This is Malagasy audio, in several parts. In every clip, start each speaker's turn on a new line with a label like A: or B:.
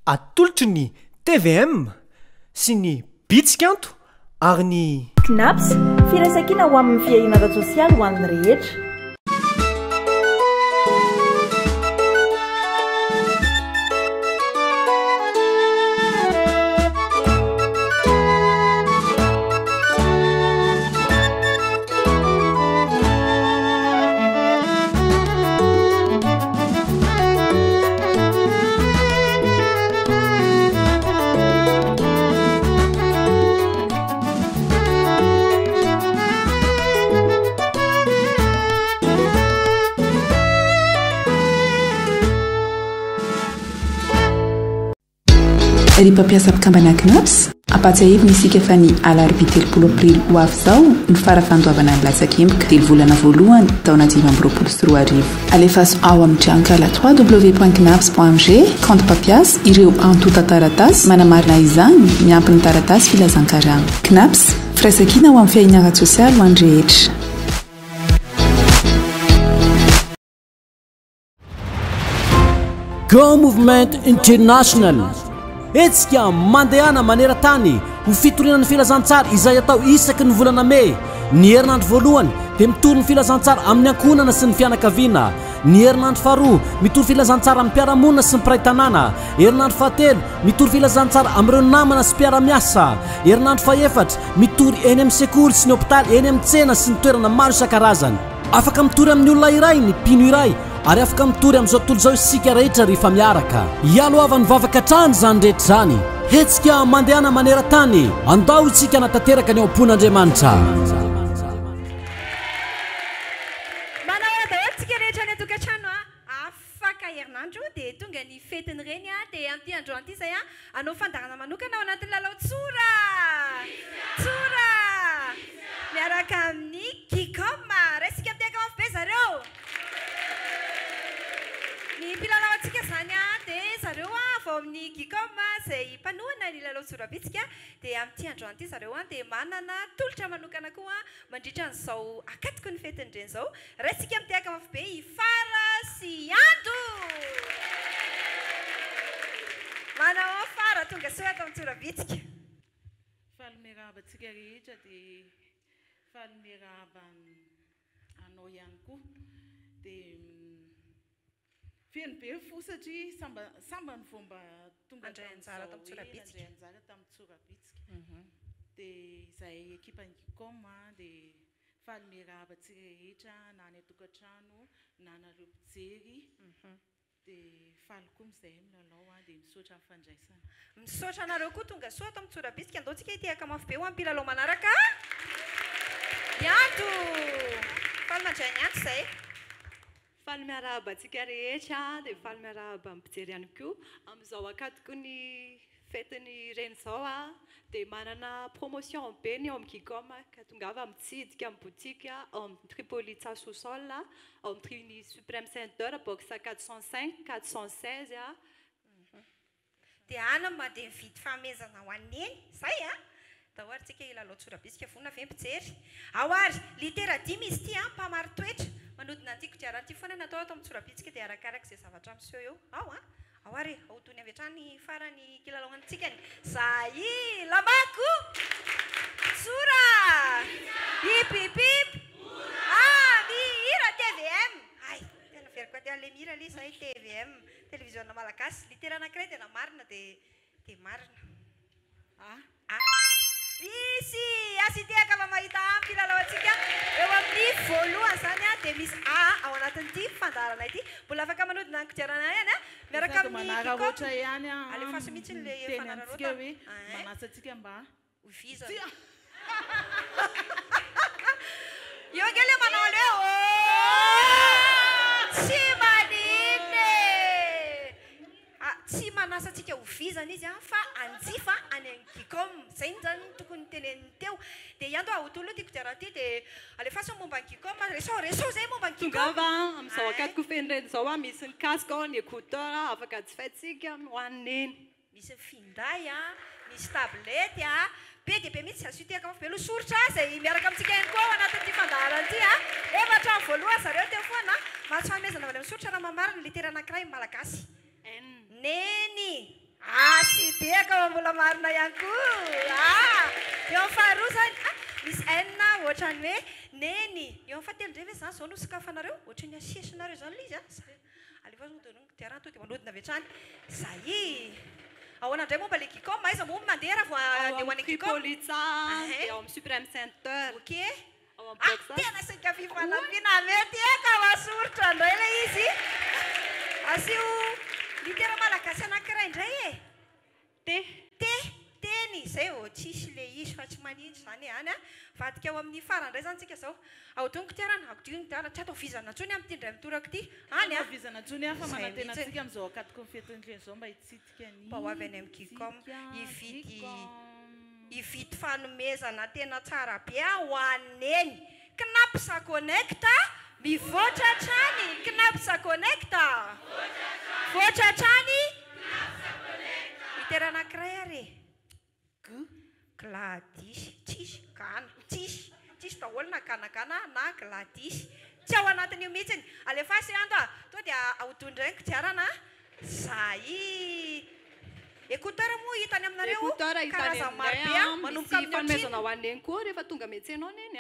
A: atolotry ny tvm sy ny bitsikanto ary ny
B: knaps firaisankina ho amin'ny fiainana sosialy ho an'ny rehetra.
C: Ry mpampiasa mpikambana knaps ampatsiahivina isika fa ny alarobia 30 aprily ho avy izao ny farafandoavana ny latsakemboka 3 volana voalohany taona 2024. Alefaso ao amin'ny trankala www.knaps.mg compte mpampiasa ireo antota taratasy manamarina izany miampy ny taratasy filazankarana. Knaps firaisankina ho amin'ny fiainana sosialy ho an'ny rehetra.
D: Go Movement International etsika mandehana maneran-tany ho fitorinan'ny filazantsara izay atao isaky ny volana May. Ny herinandro voalohany dia mitory ny filazantsara amin'ny ankohonana sy ny fianakaviana. Ny herinandro faharoa mitory filazantsara amin'ny mpiaramonina sy ny mpiray-tanàna. Herinandro fahatelo mitory filazantsara amin'ireo namana sy mpiara-miasa. Herinandro fahaefatra mitory eny amin'ny sekoly sy ny hopitaly, eny amin'ny tsena sy ny toerana maro isan-karazany. Afaka mitory amin'ny olona iray ny mpino iray ary afaka mitory amin'izao tontolo izao isika rehetra rehefa miaraka. Ialohavany vavaka hatrany izany rehetra izany. Hetsika mandehana maneran-tany, andao isika hanatanteraka ny am-pon'Andriamanitra.
E: Manao adahoantsika rehetra ny atokantrano afaka herinandro dia tonga ny fetiny reny dia amin'ity androany ity izay anao fandarana manokana ao anatin'ny lalao tsora tsora miaraka amin'ny kikom raisika miteka mafy be zareo. Ny mpilalao antsika zany dia zareo vao amin'ny kikom izay mpanohana ny lalao tsorabitsika dia amin'ity androany ity zareo dia manana tolotra manokana koa mandritra n'izao akatiko ny fetin'ireny izao. Raisika miteka mafy be Fara sy Ando. Manao Fara tonga soa ato amin'ny tsorabitsika.
F: Faly miarahaba antsika rehetra dia faly miarahaba anao ihany koa dia feno be fo satria samba ny fomba tonga
E: Andrianjara tamin'ny tsorabitsika.
F: Andrianjara tamin'ny tsorabitsika. Dia izahay ekipan'ny kikom dia faly miarahaba antsika rehetra na ny atokantrano na nareo mpijery. Dia faly koa mizahay milalao dia misaotra amin'ny fandraisana.
E: Misaotra anareo koa tonga soa ato amin'ny tsorabitsika. Andao tsika hitehaka mafy be ho amin'ny mpilalao manaraka. Ianto faly mandray ny anto izay.
G: Faly miarahaba antsika rehetra dia faly miarahaba amin'ny mpijery ihany koa amin'izao akatoko ny fetiny ireny izao dia manana promotion be ny ao amin'ny kikom ka tongava mitsidika amin'ny botika ao amin'ny Tripoli Sous-Sol ao amin'ny Trini Suprême Saint-Deur box 405 416
E: dia ana mandeha mividy fahamezana ho aneny izay dahoary tsika ilalao tsorabitsika vonona ve mpijery ahoary litera 10 izy ity mpamary toetra manodina an'ity kodiaran-ty foana natao atao amin'ny tsorabitsika dia arakaraka izay zavatra miseho eo ahoary aotony avy hatrany farany kilalaonantsika ny zay lamako tsora hipipip mihira TVM ay tena veriko aty an'ilay mihira ilay zay TVM télévision malagasy litera anankiray tena marina dia marina misy asitehaka fa mahita mpilalao antsika eo amin'ny voalohany zany dia misy ao anatin'ity fandarana ity mbola afaka manodina ny kodiarana ihany miaraka amin'ny
F: oatra ihany
E: alefaso mihitsy nle
F: fanararota hoe manasa antsika mba
E: viza io ke le manao leo tsy manine tsy manasa antsika ho vizana izy fa anjifa any kikom zay zany tokony teneniny teo dia iando ahotolo ty kodiaran-ty dia alefaso momba ny kikom resao zay momba ny kikom
G: tongava amin'izao akatoko fenireny izao misy ny casque ny écouteur afaka jifaintsika hoaniny
E: misy ny finday misy tablety be dia be mihitsy sy asitehaka mafy be lo soritra zay miaraka amintsika ihany koa ao anatin'ity fandaharan'ity efatra amin'ny voalohany zareo teo foana mahatsy fahamezana avy amin'ny soritra raha mamarina litera anankiray malagasy neny Tiaka mbola marina ihany koa. Eo amin'ny faharoa zany misy n ohatrany hoe neny. Eo amin'ny fahatelo ndray ve zany zao no sokafanareo ohatry ny asiesinareo zany ilay izy alefa diarana to dia manodina avy hatrany zay. Ahoana indray momba ilay Gicom aiza moa mandeha raha vao andeha ho any Gicom
G: Tripolitsa dia ao amin'ny Supreme Center.
E: Okey.
G: Ao amin'ny Boxa.
E: Tena sika fifanampiana mety eka masoritra indray ilay izy. Asio litera malagasy anankiray indray teny zay tsisy le izy fa tsy manindry zany any vadika ao amin'ny farany indray zany tsika zao ao tongo tiarana akodiny tiarana tsy atao vizana ntsony amin'ny ty ndray mitoraka ty any
F: vizana ntsony fa manantena antsika amin'izao akatoko ny fetin'ireny zao mba hitsitika ny
E: mba ho avy any amin'ny Gicom ividy fanomezana tena tsara be ho aneny knap sa connecta mivoatra trany knap sa connecta voatra trany litera anankiray ary Gladys tsisy gana tsisy daholo na ganagana na Gladys tsy ao anatin'io mihitsiny alefasy ando to dia ahodondray ny kodiarana zay écouteur moa hitany aminareo karazany maro be manomboka amin'ny
G: fanomezana ho aneny koa rehefa tonga metsy ianao neny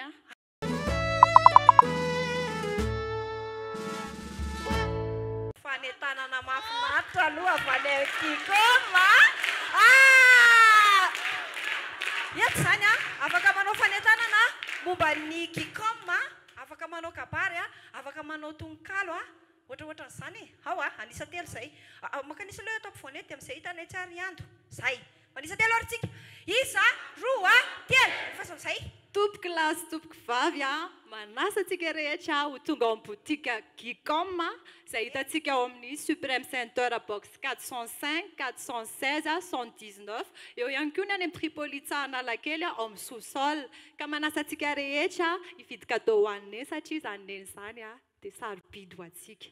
E: fanentanana mahafinaritra aloha avy any Gicom eto zany afaka manao fanentanana momba ny Gicom afaka manao kabary afaka manao tononkalo ohatraohatran'izany ao anisa telo zay makanisa aloha eto ampovoany eto dia amin'izay hitanay tsara iando zay manisa telo ary tsika isa roa telo efa zay
G: tompoky lasy tompoky vavy manasa antsika rehetra ho tonga ao amin'ny botika Gicom izay hitantsika ao amin'ny Supreme Center box 405 416 119 eo ihany koa ny any amin'ny Tripolitsa Analakely ao amin'ny sous-sol ka manasa antsika rehetra hividy cadeau ho aneny satria zany neny zany dia sarobidy ho antsika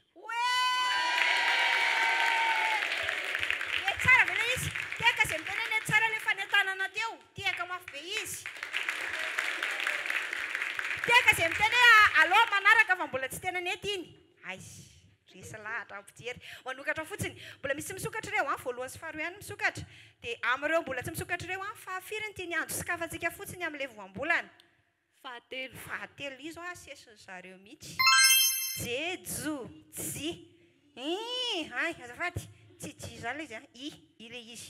E: tsara be le izy tiaka zay miteneny tsara le fanentanana teo tiaka mafy be izy tiaka zay miteny aloha manaraka fa mbola tsy tena nety iny ay resy lahatra ampijery manokatra fotsiny mbola misy misokatra ireo voalohany sy faharoa ihany misokatra dia amin'ireo mbola tsy misokatra ireo fahafiry ny andro sokafantsika fotsiny amin'ilay voambolana fahatelo izy asesiny zareo mihitsy jejo ay azafady tsy zany le izy ile izy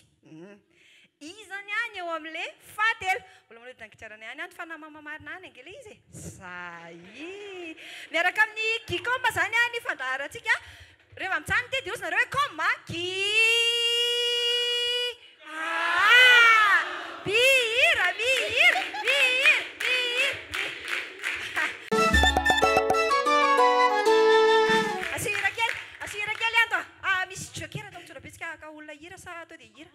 E: izany any eo amin'le fahatelo mbola manodina ankitrarana ihany fa namamamarina any angela izy zay miaraka amin'ny Gicom zany ny fandaharantsika rehefa mitsany te dia ozy nareo hoe com mihira asihira kely anto misy jokera atao mitsorabitsika ka olona hira sa atao dia hira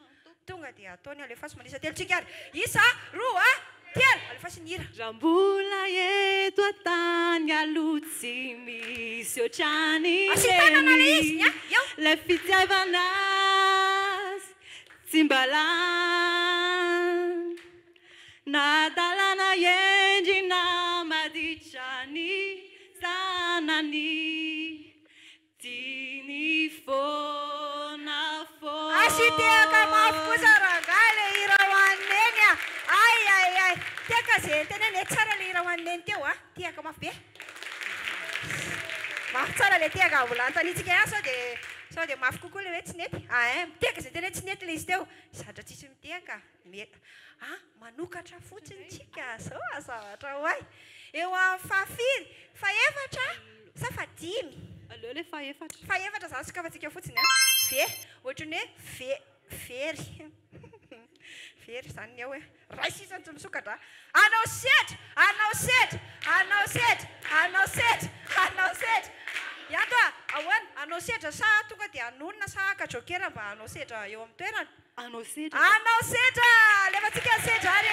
E: tonga dia ataony alefasy manisa telo tsika ary isa roa telo alefasy ny hira
G: raha mbola eto atany aloha tsy misy ohatrany
E: asitanana le izy
G: le fitiavanas tsy mbalany nadalana endrina maditrany sanany tiny fona
E: asitiaka mafy kosa rangahy le hira ho aneny ay tiaka zay teneny tsara le hira ho aneny teo tiaka mafy be mafy tsara le tiaka mbola antanitsika sao dia mafy kokoa le hoe tsy nety tiaka zay teneny tsy nety le izy teo zadra tsisy mitiaka manokatra fotsiny tsika zao azavatra ho ay eo amin'ny fahafiry faefatra sa fadimy
G: aleo le faefatra
E: zany sokafantsika fotsiny ve ohatrany hoe very zany ny ao hoe raisisany tsy misokatra anao sedra iato ahoana anao sedra sa tonga dia anonona sa akajokera mba anao sedra eo amin'ny toerana
G: anao sedra
E: lefatsika sedra ary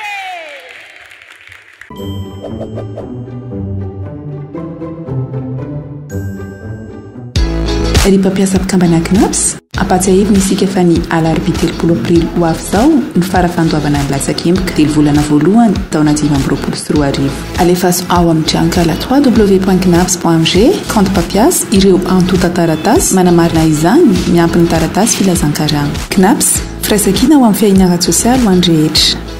C: ry mpampiasa mpikambana knaps ampatsiahivina isika fa ny alarobia 3 aprily ho avy zao ny farafandoavana ny latsakemboka 3 volana voalohany taona 2023 alefaso ao amin'ny trankala www.knaps.mg compte mpampiasa ireo antota taratasy manamarina izany miampy ny taratasy filazankarana knaps firaisankina ho amin'ny fiainana sosialy ho any rehetra.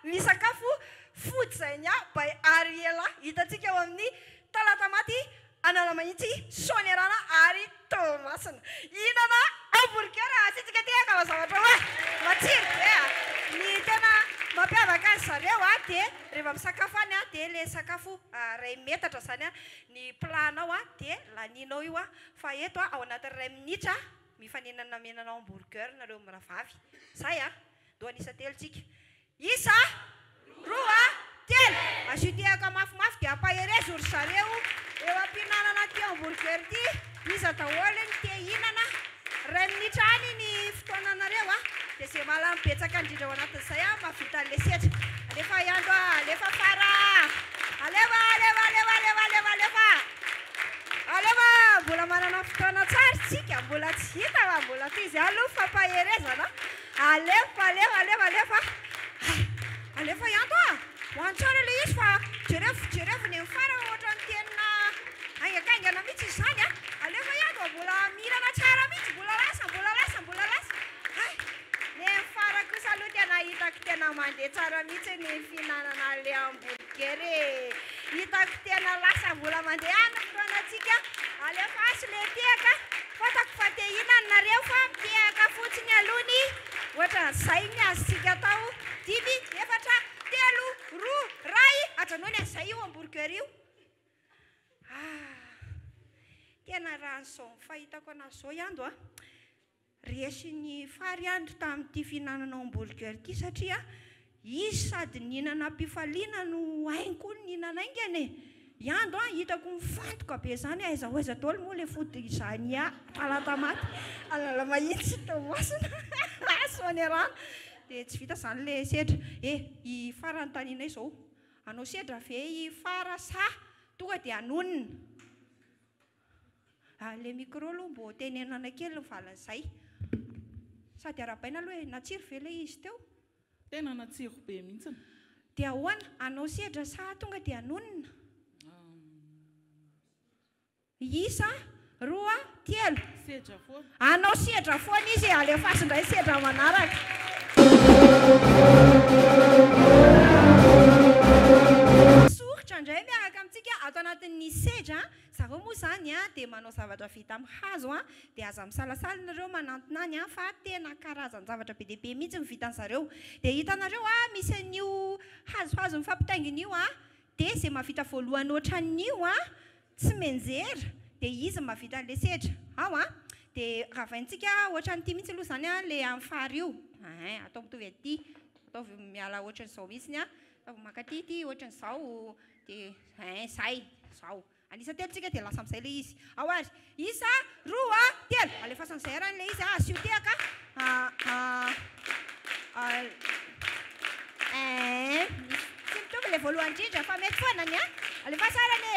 E: misakafo fotsiny by Ariela hitantsika eo amin'ny talatamaty anana mahitsy sonerana ary tomasina inana hamburger asitsika tiaka mazavatra hoe matsiro be ny tena mampiavaka azy zareo dia rehefa misakafo any dia le sakafo ray metatra zany ny planao dia laninao io fa eto ao anatin'ny ray minitra mifaninana menanao hamburger nareo miravavy zay do anisa telo tsika isa roa telo asitiaka mafimafy dia ampaherezy ory zareo eo ampinanana ty hamburger ty iza daholo ny te hinana ray minitra any ny fotoananareo dia zay malambetsaka indrindra ao anatin'izay mavita an'le setra alefa iandro alefa fara alefa mbola manana fotoana tsara tsika mbola tsy hita fa mbola ty izy aloha fampaherezana alefa iandro hoantsara le izy fa jerefo ny fara ohatra ny tena aingakaingana mihitsy izy zany alefa iandro mbola mirana tsara mihitsy mbola lasa ny fara kosa aloha tena hitako tena mandeha tsara mihitsy ny finanana le hamburger hitako tena lasa mbola mandeha any fotoanatsika alefa asy le tiaka fatako fa te hinany nareo fa tiaka fotsiny alohany ohatra zay ny azitsika tao 5 efatra telo roa ray atranao ny azay io hamburger io tena raha nizao fahitako anazy zao iandro resy ny fary andro tamin'ity fihinanana hamburger ty satria izy sady nihinana mpifaliana no hainko ny hinanaingany iandro hitako mifantoka be zany aiza hoaiza tolo moa le fody izany talatamaty alala mahitsy tomasina sonerana dia tsy vita zany le sedra i farany taninay zao anao sedra ve i fara sa tonga dia anonina le micro aloha mbo tenenana kely valan'izay sady arabaina aloha hoe natsiro ve le izy teo
F: tena natsiro be mihitsy
E: dia ahoana anao sedra sa tonga dia anonina isa roa telo
F: sedra foana
E: anao sedra foana izy alefasindray sedra manaraka soritra indray miaraka amintsika ato anatin'ny sedra zareo moa zany dia manao zavatra vita amin'ny hazo dia aza misalasala nareo manantona any fa tena karazany zavatra be dia be mihitsy mivita an'zareo dia hitanareo misy an'io hazohazo mifampitaingina io dia zay mavita voalohany ohatran'io tsy menjera dia izy mavita an'le sedra ao dia ravaintsika ohatran'ity mihitsy aloha zany le amin'ny fary io atao mitovy aty atao miala ohatran'izao mihitsy atao makaty ty ohatran'izao dia zay zao anisa telo tsika dia lasa amin'izay le izy ao ary isa roa telo alefasan'izay rany le izy asio tiaka tsy mitovy le voalohany indrindra fa mety foanany alefa sarany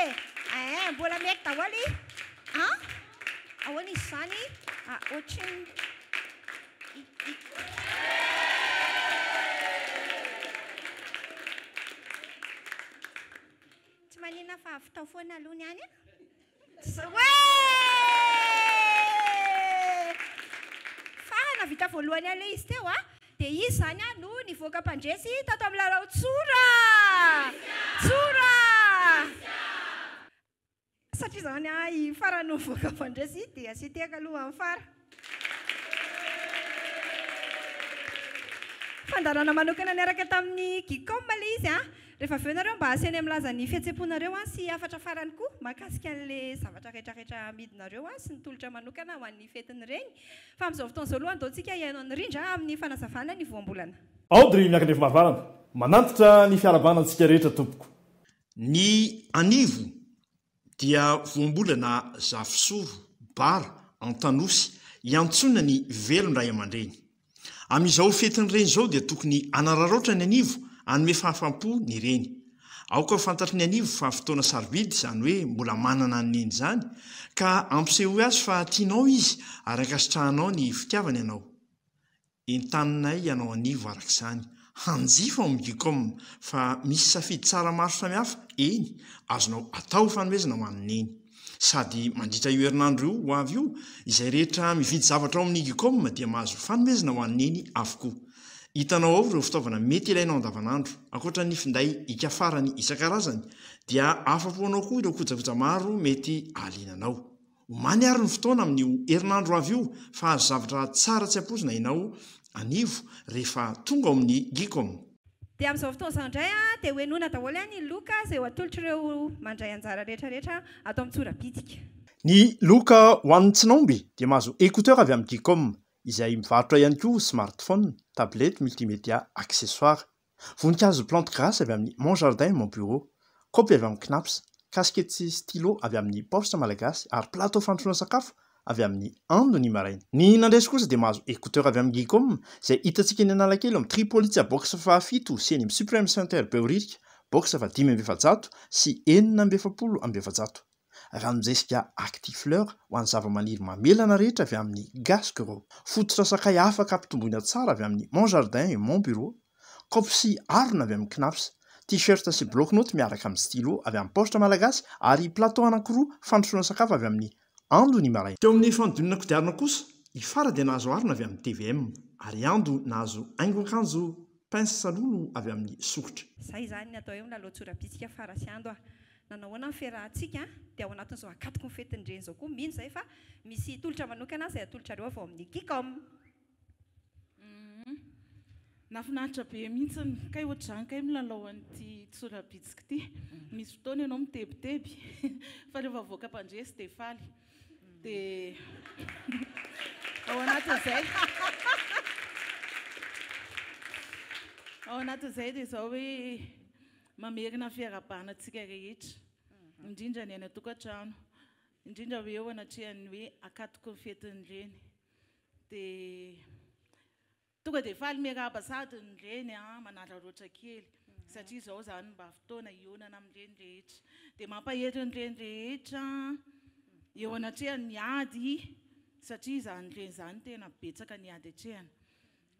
E: mbola mety daholy ahoana izy zany ohatrany tsy manina fa avitao foana alohany any fa navita voalohany ale izy teo dia izy zany no nivoaka mpandresy tato amin'ny lalao tsora satria zany i farany nivoaka mpandresy dia asitiaka aloha amin'ny fara fandarana manokana niaraka tamin'ny gicom le izy rehefa aveo nareo mba aseny amilazany fihetseponareo sy afatra farany koa mahakasika an'le zavatra rehetrarehetra amidinareo sy ny tolotra manokana ho an'ny fetiny reny fa amin'izao fotoan'izao aloha andaontsika iaino ny rindra amin'ny fanazavana ny voambolana
H: aodry miankandrefa mahavarana manantitra ny fiarabanantsika rehetra tompoko
I: ny anivo dia voambolana zavosoro bara antanosy iantsona ny velondray aman-dreny amin'izao fetin'ireny zao dia tokony anararoatra ny anivo anome fahafampo ny reny aoka fantatry ny anivo fa fotoana sarobidy zany hoe mbola manana neny zany ka ampiseho azy fa tianao izy ary ankasitrahanao ny fitiavany ianao entanina ianao anivo arak'izany hanjifa ao migicom fa misy safidy tsara maro samihafa eny azonao atao fanomezana ho an'ny eny sady mandritra io herinandro io ho avy io izay rehetra mividy zavatra ao amin'ny gicom dia mahazo fanomezana ho an'ny eny avokoa. Hitanao ao ireo fitaovana mety ilainao andavanandro ankoatra ny finday ikafarany isan-karazany dia afapoanao koa ireo kojakoja maro mety alinanao. Omany ary ny fotoana amin'ny herinandro avy io fa azo zavatra tsara tsy ampoizina ianao anivo rehefa tonga ao amin'ny gicom.
E: Dia amin'izao fotoana indray dia hoenona daholo ny loka izay ho atolotra ireo mandray anjara rehetrarehetra atao amin'ny tsorabitika.
H: Ny loka ho an'ny tsinaomby dia mahazo écouteur avy amin'ny gicom izay mivarotra ihany koa smartphone, tablette multimédia, accessoire. Voninkazo plante grasse avy amin'ny Mon Jardin Mon Bureau, kopy avy amin'ny Knaps, casquette sy stylo avy amin'ny Poste Malagasy ary plateau fantroana sakafo avy amin'ny Andony Maraina. Ny nandresy kosa dia mahazo écouteur avy amin'ny gicom izay hitantsika eny Analakely amin'ny Tripolitsia box fa 7 sy eny amin'ny Supreme Center Beoririka box fa 5.700 sy 4.700. Ranomjesika Actifleur ho an'ny zava-maniry mamelana rehetra avy amin'ny Gascro, fototra sakay afaka ampitomboina tsara avy amin'ny Mon Jardin et Mon Bureau, kopy sy arona avy amin'ny Knaps, t-shirt sy bloc-note miaraka amin'ny stylo avy amin'ny Poste Malagasy ary plateau anankiroa fantrosoana sakafo avy amin'ny Andony Maraina. Teo amin'ny fanodonana kodiarana kosa, Ifara dia nahazo arona avy amin'ny TVM ary Ando nahazo haingo-akanjo pince salolo avy amin'ny Sokotra.
E: Zay zany ny atao hoe milalao tsorabitsika Fara sy Ando nanahoana ny fiarahantsika dia ao anatin'izao akatoko ny fetin-dreny izao koa mino zay fa misy tolotra manokana izay atolotrareo avy ao amin'ny gicom.
F: Nafinaritra be mihitsy kay ohatr'izany kay milalao an'ity tsorabitsika ity. Misy fotoana ianao mitebiteby fa rehefa avoaka mpandresy dia faly. Dia ao anatin'izay dia izao hoe mamerina fiarabanantsika rehetra indrindra ny any an-tokantrano indrindra hoe eo anatrehany hoe akatoko ny fetin'ireny dia tonga dia faly miarahaba sady ny reny manararoatra kely satria izao zany mba fotoana ionana amin'ireny rehetra dia mampahetry ny reny rehetra eo anatrehany ny ady satria zany reny zany tena betsaka ny ady atrehany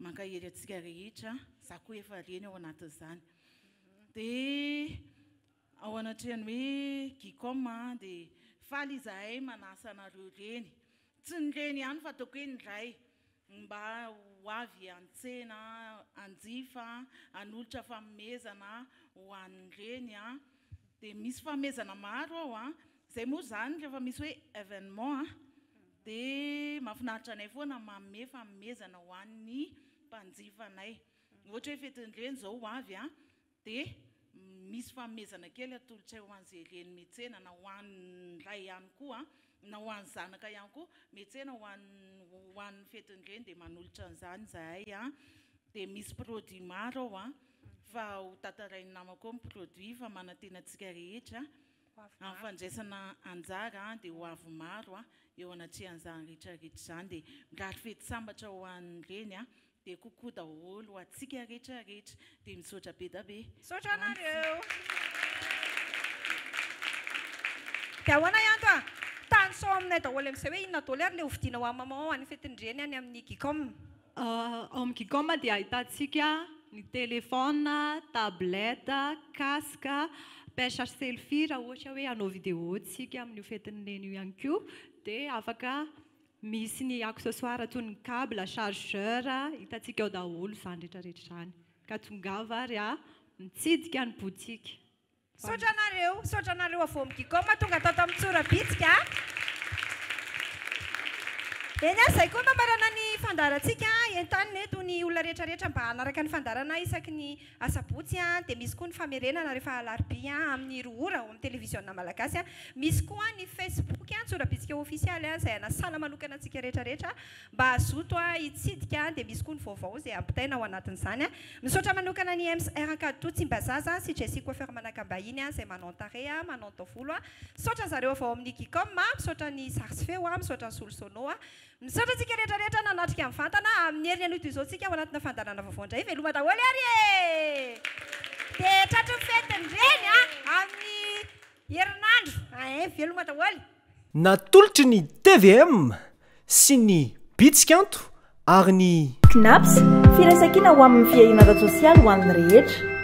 F: mankahery atsika rehetra za koa efa reny ao anatin'izany dia ao anatrehany hoe gicom dia faly izahay manasa anareo reny tsy ny reny ihany fa ataoko hoe ny ray mba ho avy an-tsena anjifa anolotra fanomezana ho an'ny reny dia misy fanomezana maro ao izay moa zany rehefa misy hoe événement dia mahafinaritra anay foana manome fanomezana ho an'ny mpanjifanay ohatra hoe fetin'ireny zao ho avy dia misy fanomezana kely atolotra ho an'izay reny metsena na ho an'ny ray ihany koa na ho an'ny zanaka ihany koa metsena ho an'ny fetin'ireny dia manolotra an'izany zahay dia misy produit maro ao fa ho tatarainy namako amin'ny produit fa manantenatsika rehetra amin'ny fandraisana anjara dia ho avy maro eo anatrehan'izany rehetrarehetra izany dia mirary fety sambatra ho an'ireny dia kokoa daholo ho atsika rehetrarehetra dia misaotra be da be.
E: Saotra anareo. Dia ahoana ihany tany sao aminay daholo amin'izay hoe inona daholo ary ilay hovidiana ho amin'ny mama any fetin-dreny any amin'ny gicom.
G: Ao amin'ny gicom dia ahitantsika ny telefona, tablette, casque, perche selfie raha ohatra hoe hanao vidéo tsika amin'ny fetin-dreny io ihany koa dia afaka misy ny accessoire toy ny câble, chargeur hitantsika ao daholo izany rehetrarehetra izany ka tongava ary mitsidika ny botika.
E: Saotra anareo avy ao amin'ny gicom tonga atao amin'ny tsorabitsika. Eny izay koa mamarana ny fandarantsika entany eto ny olona rehetrarehetra mba hanaraka ny fandarana isaky ny asabotsy dia misy koa ny famerenana rehefa alarobia amin'ny roa ora ao amin'ny televisiona malagasy misy koa ny Facebook tsorabitsika ofisialy izay anasala manokana antsika rehetrarehetra mba azoto hitsidika dia misy koa ny vaovao izay ampitaina ao anatin'izany misaotra manokana ny MSR Kadoto Tsimbazaza sy Jessie Coiffeur Manakambahiny izay manao tare manao taovolo misaotra zareo avy ao amin'ny gicom misaotra ny sarsfeo misaotra ny solosono misaotra antsika rehetrarehetra nanatrika amin'ny vantana amin'ny herin'ny anoto izao tsika ao anatina fandarana vaovao indray veloma daholo ary dia tratry ny fetin-dreny amin'ny herinandro veloma daholo.
A: Natolotry ny TVM sy ny Bitsikanto ary ny
B: knaps firaisankina ho amin'ny fiainana sosialy ho an'ny rehetra